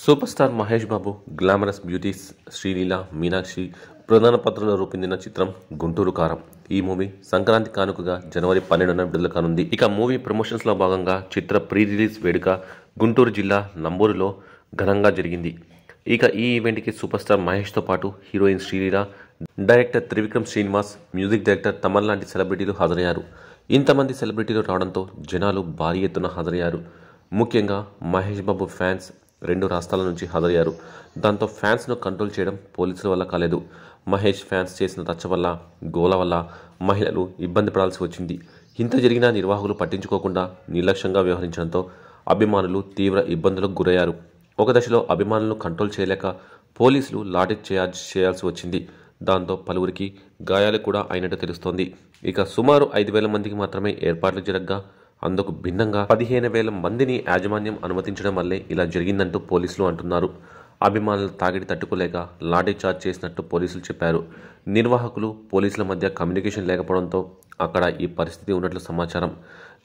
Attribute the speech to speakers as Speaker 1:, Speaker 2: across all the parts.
Speaker 1: Super star Mahesh Babu, glamorous beauties Sreeleela, Meenakshi ప్రధాన పాత్రలో రూపొందిన చిత్రం గుంటూరు కారం. ఈ మూవీ సంక్రాంతి కానుకగా జనవరి 12న విడుదల కానుంది. ఇక మూవీ ప్రమోషన్స్ లో భాగంగా చిత్ర ప్రీ రిలీజ్ వేడుక గుంటూరు జిల్లా నంబూరులో ఘనంగా జరిగింది. ఇక ఈ ఈవెంట్కి సూపర్ స్టార్ మహేష్తో పాటు heroine Sreeleela, director Trivikram Srinivas, music director Thaman లాంటి సెలబ్రిటీలు హాజరయ్యారు. ఇంతమంది సెలబ్రిటీలు రావడంతో జనాలు భారీ ఎత్తున హాజరయ్యారు. ముఖ్యంగా మహేష్ బాబు ఫ్యాన్స్ 2 రాష్ట్రాల నుంచి హాజరయ్యారు. దాంతో ఫ్యాన్స్ను కంట్రోల్ చేయడం పోలీసుల వల్ల కాలేదు. మహేష్ ఫ్యాన్స్ చేసిన రచ్చ వల్ల, గోల వల్ల మహిళలు ఇబ్బంది పడాల్సి వచ్చింది. ఇంత జరిగినా నిర్వాహకులు పట్టించుకోకుండా నిర్లక్ష్యంగా వ్యవహరించడంతో అభిమానులు తీవ్ర ఇబ్బందులకు గురయ్యారు. ఒక దశలో అభిమానులను కంట్రోల్ చేయలేక పోలీసులు లాఠీ చార్జ్ చేయాల్సి వచ్చింది. దాంతో పలువురికి గాయాలు కూడా అయినట్టు తెలుస్తోంది. ఇక సుమారు 5,000 మందికి మాత్రమే ఏర్పాట్లు జరగగా అందుకు భిన్నంగా 15,000 మందిని యాజమాన్యం అనుమతించడం వల్లే ఇలా జరిగిందంటూ పోలీసులు అంటున్నారు. అభిమానులు తాగిడి తట్టుకోలేక లాఠీ చార్జ్ చేసినట్టు పోలీసులు చెప్పారు. నిర్వాహకులు, పోలీసుల మధ్య కమ్యూనికేషన్ లేకపోవడంతో అక్కడ ఈ పరిస్థితి ఉన్నట్లు సమాచారం.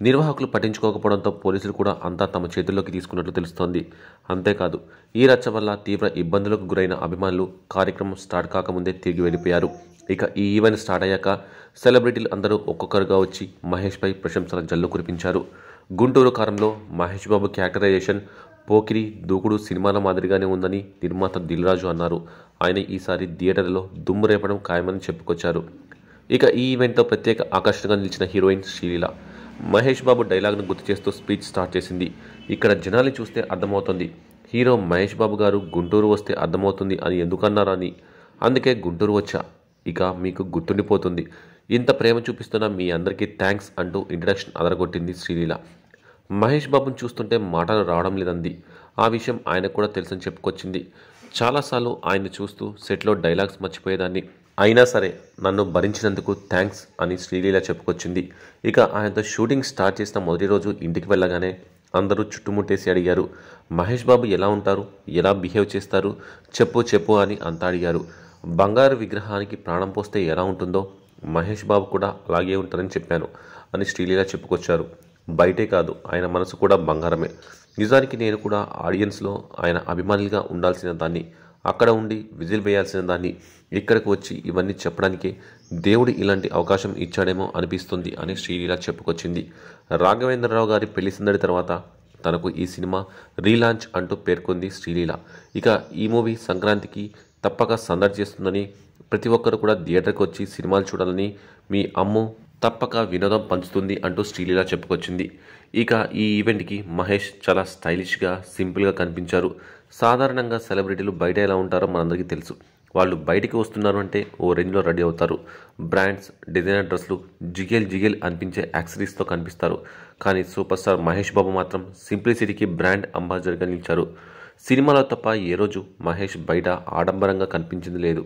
Speaker 1: నిర్వాహకులు పట్టించుకోకపోవడంతో పోలీసులు కూడా అంతా తమ చేతుల్లోకి తీసుకున్నట్లు తెలుస్తోంది. అంతేకాదు, ఈ రచ్చ వల్ల తీవ్ర ఇబ్బందులకు గురైన అభిమానులు కార్యక్రమం స్టార్ట్ కాకముందే తిరిగి వెళ్ళిపోయారు. ఇక ఈ ఈవెంట్ స్టార్ట్ అయ్యాక సెలబ్రిటీలు అందరూ ఒక్కొక్కరుగా వచ్చి మహేష్పై ప్రశంసల జల్లు కురిపించారు. గుంటూరు కారంలో మహేష్ బాబు క్యారెక్టరైజేషన్ పోకిరి, దూకుడు సినిమాల మాదిరిగానే ఉందని నిర్మాత దిల్ రాజు అన్నారు. ఆయన ఈసారి థియేటర్లో దుమ్ము రేపడం ఖాయమని చెప్పుకొచ్చారు. ఇక ఈ ఈవెంట్లో ప్రత్యేక ఆకర్షణగా నిలిచిన హీరోయిన్ శ్రీలీల మహేష్ బాబు డైలాగ్ను గుర్తు చేస్తూ స్పీచ్ స్టార్ట్ చేసింది. ఇక్కడ జనాల్ని చూస్తే అర్థమవుతుంది, హీరో మహేష్ బాబు గారు గుంటూరు వస్తే అర్థమవుతుంది అని ఎందుకన్నారని. అందుకే గుంటూరు వచ్చా, ఇక మీకు గుర్తుండిపోతుంది. ఇంత ప్రేమ చూపిస్తున్న మీ అందరికీ థ్యాంక్స్ అంటూ ఇంట్రడక్షన్ అదరగొట్టింది శ్రీలీల. మహేష్ బాబుని చూస్తుంటే మాటలు రావడం లేదంది. ఆ విషయం ఆయనకు కూడా తెలుసని చెప్పుకొచ్చింది. చాలాసార్లు ఆయన్ని చూస్తూ సెట్లో డైలాగ్స్ మర్చిపోయేదాన్ని, అయినా సరే నన్ను భరించినందుకు థ్యాంక్స్ అని శ్రీలీల చెప్పుకొచ్చింది. ఇక ఆయనతో షూటింగ్ స్టార్ట్ చేసిన మొదటి రోజు ఇంటికి వెళ్ళగానే అందరూ చుట్టుముట్టేసి అడిగారు, మహేష్ బాబు ఎలా ఉంటారు, ఎలా బిహేవ్ చేస్తారు, చెప్పు చెప్పు అని అంతా అడిగారు. బంగారు విగ్రహానికి ప్రాణం పోస్తే ఎలా ఉంటుందో మహేష్ బాబు కూడా అలాగే ఉంటారని చెప్పాను అని శ్రీలీల చెప్పుకొచ్చారు. బయటే కాదు, ఆయన మనసు కూడా బంగారమే. నిజానికి నేను కూడా ఆడియన్స్లో ఆయన అభిమానిగా ఉండాల్సిన దాన్ని, అక్కడ ఉండి విజిల్ వేయాల్సిన దాన్ని. ఇక్కడికి వచ్చి ఇవన్నీ చెప్పడానికే దేవుడు ఇలాంటి అవకాశం ఇచ్చాడేమో అనిపిస్తుంది అని శ్రీలీల చెప్పుకొచ్చింది. రాఘవేంద్రరావు గారి పెళ్లి సందడి తర్వాత తనకు ఈ సినిమా రీలాంచ్ అంటూ పేర్కొంది శ్రీలీల. ఇక ఈ మూవీ సంక్రాంతికి తప్పక సందడి చేస్తుందని, ప్రతి ఒక్కరు కూడా థియేటర్కి వచ్చి సినిమాలు చూడాలని, మీ అమ్ము తప్పక వినోదం పంచుతుంది అంటూ శ్రీలీల చెప్పుకొచ్చింది. ఇక ఈ ఈవెంట్కి మహేష్ చాలా స్టైలిష్గా, సింపుల్గా కనిపించారు. సాధారణంగా సెలబ్రిటీలు బయట ఎలా ఉంటారో మనందరికీ తెలుసు. వాళ్ళు బయటికి వస్తున్నారు అంటే ఓ రేంజ్లో రెడీ అవుతారు. బ్రాండ్స్, డిజైనర్ డ్రెస్లు, జిగేల్ జిగేల్ అనిపించే యాక్సరీస్తో కనిపిస్తారు. కానీ సూపర్ స్టార్ మహేష్ బాబు మాత్రం సింప్లిసిటీకి బ్రాండ్ అంబాసిడర్గా నిలిచారు. సినిమాలో తప్ప ఏ రోజు మహేష్ బయట ఆడంబరంగా కనిపించింది లేదు.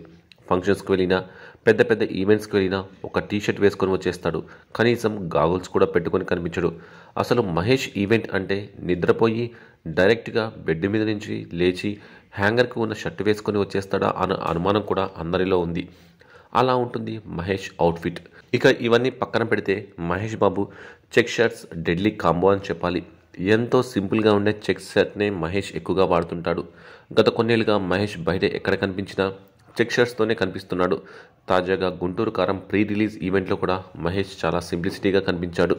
Speaker 1: ఫంక్షన్స్కి వెళ్ళినా, పెద్ద పెద్ద ఈవెంట్స్కి వెళ్ళినా ఒక టీషర్ట్ వేసుకొని వచ్చేస్తాడు. కనీసం గాగుల్స్ కూడా పెట్టుకొని కనిపించడు. అసలు మహేష్ ఈవెంట్ అంటే నిద్రపోయి డైరెక్ట్గా బెడ్ మీద నుంచి లేచి హ్యాంగర్కి ఉన్న షర్ట్ వేసుకొని వచ్చేస్తాడా అన్న అనుమానం కూడా అందరిలో ఉంది. అలా ఉంటుంది మహేష్ అవుట్ఫిట్. ఇక ఇవన్నీ పక్కన పెడితే Mahesh Babu check shirts deadly combo అని చెప్పాలి. ఎంతో సింపుల్గా ఉండే చెక్ షర్ట్నే మహేష్ ఎక్కువగా వాడుతుంటాడు. గత కొన్నేళ్ళుగా మహేష్ బయట ఎక్కడ కనిపించినా చెక్ షర్ట్స్తోనే కనిపిస్తున్నాడు. తాజాగా గుంటూరు కారం ప్రీ రిలీజ్ ఈవెంట్లో కూడా మహేష్ చాలా సింప్లిసిటీగా కనిపించాడు.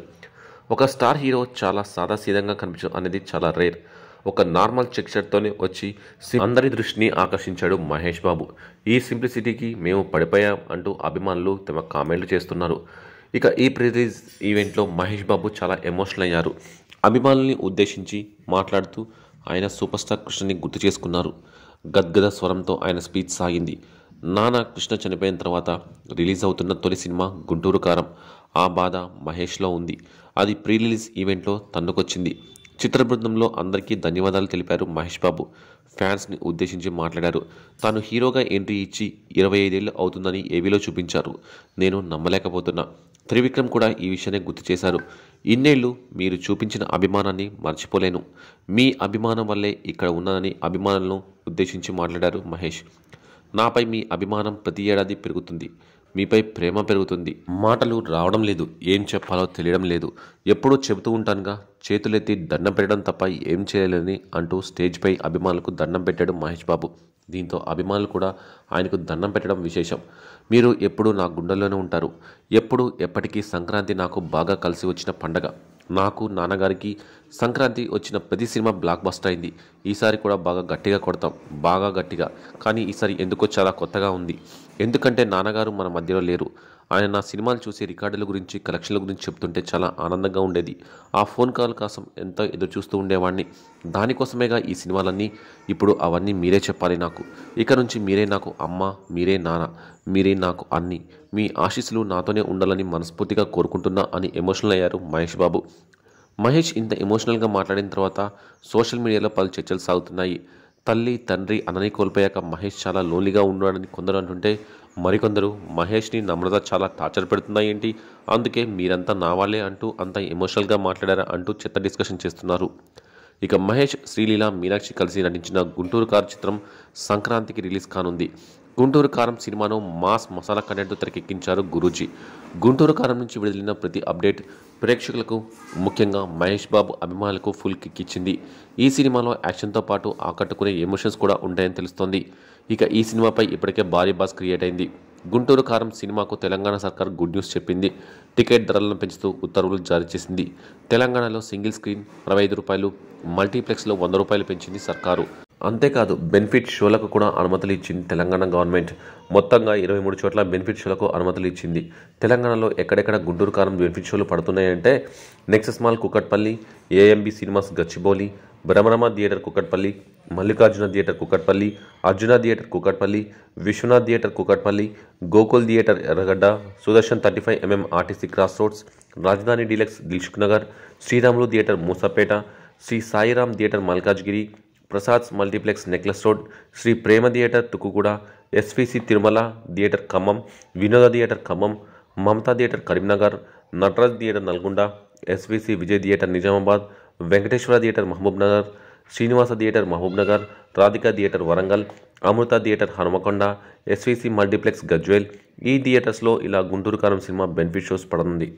Speaker 1: ఒక స్టార్ హీరో చాలా సాదాసీదంగా కనిపించడం అనేది చాలా రేర్. ఒక నార్మల్ చెక్ షర్ట్తోనే వచ్చి అందరి దృష్టిని ఆకర్షించాడు మహేష్ బాబు. ఈ సింప్లిసిటీకి మేము పడిపోయాం అంటూ అభిమానులు తమ కామెంట్లు చేస్తున్నారు. ఇక ఈ ప్రీ రిలీజ్ ఈవెంట్లో మహేష్ బాబు చాలా ఎమోషనల్ అయ్యారు. అభిమానుల్ని ఉద్దేశించి మాట్లాడుతూ ఆయన సూపర్ స్టార్ కృష్ణని గుర్తు చేసుకున్నారు. గద్గద స్వరంతో ఆయన స్పీచ్ సాగింది. నానా కృష్ణ చనిపోయిన తర్వాత రిలీజ్ అవుతున్న తొలి సినిమా గుంటూరు కారం. ఆ బాధ మహేష్లో ఉంది. అది ప్రీ రిలీజ్ ఈవెంట్లో తన్నుకొచ్చింది. చిత్ర బృందంలో అందరికీ ధన్యవాదాలు తెలిపారు మహేష్ బాబు. ఫ్యాన్స్ని ఉద్దేశించి మాట్లాడారు. తాను హీరోగా ఎంట్రీ ఇచ్చి 25 ఏళ్ళు అవుతుందని ఏవీలో చూపించారు. నేను నమ్మలేకపోతున్నా. త్రివిక్రమ్ కూడా ఈ విషయాన్ని గుర్తు చేశారు. ఇన్నేళ్లు మీరు చూపించిన అభిమానాన్ని మర్చిపోలేను. మీ అభిమానం వల్లే ఇక్కడ ఉన్నానని అభిమానులను ఉద్దేశించి మాట్లాడారు మహేష్. నాపై మీ అభిమానం ప్రతి ఏడాది పెరుగుతుంది. మీపై ప్రేమ పెరుగుతుంది. మాటలు రావడం లేదు, ఏం చెప్పాలో తెలియడం లేదు. ఎప్పుడూ చెబుతూ ఉంటానుగా, చేతులెత్తి దండం పెట్టడం తప్ప ఏం చేయలేని అంటూ స్టేజ్పై అభిమానులకు దండం పెట్టాడు మహేష్ బాబు. దీంతో అభిమానులు కూడా ఆయనకు దండం పెట్టడం విశేషం. మీరు ఎప్పుడూ నా గుండెల్లోనే ఉంటారు. ఎప్పుడు ఎప్పటికీ సంక్రాంతి నాకు బాగా కలిసి వచ్చిన పండగ. నాకు నాన్నగారికి సంక్రాంతి వచ్చిన ప్రతి సినిమా బ్లాక్ బస్టర్ అయింది. ఈసారి కూడా బాగా గట్టిగా కొడతాం, బాగా గట్టిగా. కానీ ఈసారి ఎందుకో చాలా కొత్తగా ఉంది. ఎందుకంటే నాన్నగారు మన మధ్యలో లేరు. ఆయన నా సినిమాలు చూసి రికార్డుల గురించి, కలెక్షన్ల గురించి చెప్తుంటే చాలా ఆనందంగా ఉండేది. ఆ ఫోన్ కాల్ కోసం ఎంతో ఎదురు చూస్తూ ఉండేవాడిని. దానికోసమేగా ఈ సినిమాలన్నీ. ఇప్పుడు అవన్నీ మీరే చెప్పాలి నాకు. ఇక నుంచి మీరే నాకు అమ్మ, మీరే నాన్న, మీరే నాకు అన్ని. మీ ఆశీస్సులు నాతోనే ఉండాలని మనస్ఫూర్తిగా కోరుకుంటున్నా అని ఎమోషనల్ అయ్యారు మహేష్ బాబు. మహేష్ ఇంత ఎమోషనల్గా మాట్లాడిన తర్వాత సోషల్ మీడియాలో పలు చర్చలు సాగుతున్నాయి. తల్లి, తండ్రి అనని కోల్పోయాక మహేష్ చాలా లోన్లీగా ఉన్నాడని కొందరు అంటుంటే, మరికొందరు మహేష్ని నమ్రత చాలా టార్చర్ పెడుతుందా ఏంటి, అందుకే మీరంతా నా వాళ్ళే అంటూ అంత ఎమోషనల్గా మాట్లాడారా అంటూ చెత్త డిస్కషన్ చేస్తున్నారు. ఇక మహేష్, శ్రీలీల, మీనాక్షి కలిసి నటించిన గుంటూరు కారు చిత్రం సంక్రాంతికి రిలీజ్ కానుంది. గుంటూరు కారం సినిమాను మాస్ మసాలా కంటెంట్తో తెరకెక్కించారు గురూజీ. గుంటూరు కారం నుంచి విడుదలైన ప్రతి అప్డేట్ ప్రేక్షకులకు, ముఖ్యంగా మహేష్ బాబు అభిమానులకు ఫుల్ కిక్ ఇచ్చింది. ఈ సినిమాలో యాక్షన్తో పాటు ఆకట్టుకునే ఎమోషన్స్ కూడా ఉంటాయని తెలుస్తోంది. ఇక ఈ సినిమాపై ఇప్పటికే భారీ బాస్ క్రియేట్ అయింది. గుంటూరు కారం సినిమాకు తెలంగాణ సర్కార్ గుడ్ న్యూస్ చెప్పింది. టికెట్ ధరలను పెంచుతూ ఉత్తర్వులు జారీ చేసింది. తెలంగాణలో సింగిల్ స్క్రీన్ రూ. 65, మల్టీప్లెక్స్లో రూ. 100 పెంచింది సర్కారు. అంతేకాదు, బెనిఫిట్ షోలకు కూడా అనుమతులు ఇచ్చింది తెలంగాణ గవర్నమెంట్. మొత్తంగా 23 చోట్ల బెనిఫిట్ షోలకు అనుమతులు ఇచ్చింది. తెలంగాణలో ఎక్కడెక్కడ గుంటూరు కారం బెనిఫిట్ షోలు పడుతున్నాయంటే, nexus mall Kukatpally, AMB cinemas Gachibowli, Bhramarama theatre Kukatpally, Mallikarjuna theatre Kukatpally, Arjuna theatre Kukatpally, Vishwanath theatre Kukatpally, Gokul theatre Erragadda, Sudarshan 35mm RTC cross roads, Rajdhani deluxe Dilsukh Nagar, Sriramulu theatre Moosapet, Sri Sairam theatre Malkajgiri, Prasads multiplex necklace road, Sri Prema theatre Tukuguda, SVC Tirumala theatre Khammam, Vinoda theatre Khammam, Mamata theatre Karimnagar, Natraj theatre Nalgonda, SVC Vijay theatre Nizamabad, Venkateswara theatre Mahbub Nagar, Srinivasa theatre Mahbub Nagar, Radhika theatre Warangal, Amrita theatre Hanamkonda, SVC multiplex Gajwel. ఈ థియేటర్స్లో ఇలా గుంటూరు కారం cinema benefit shows పడనుంది.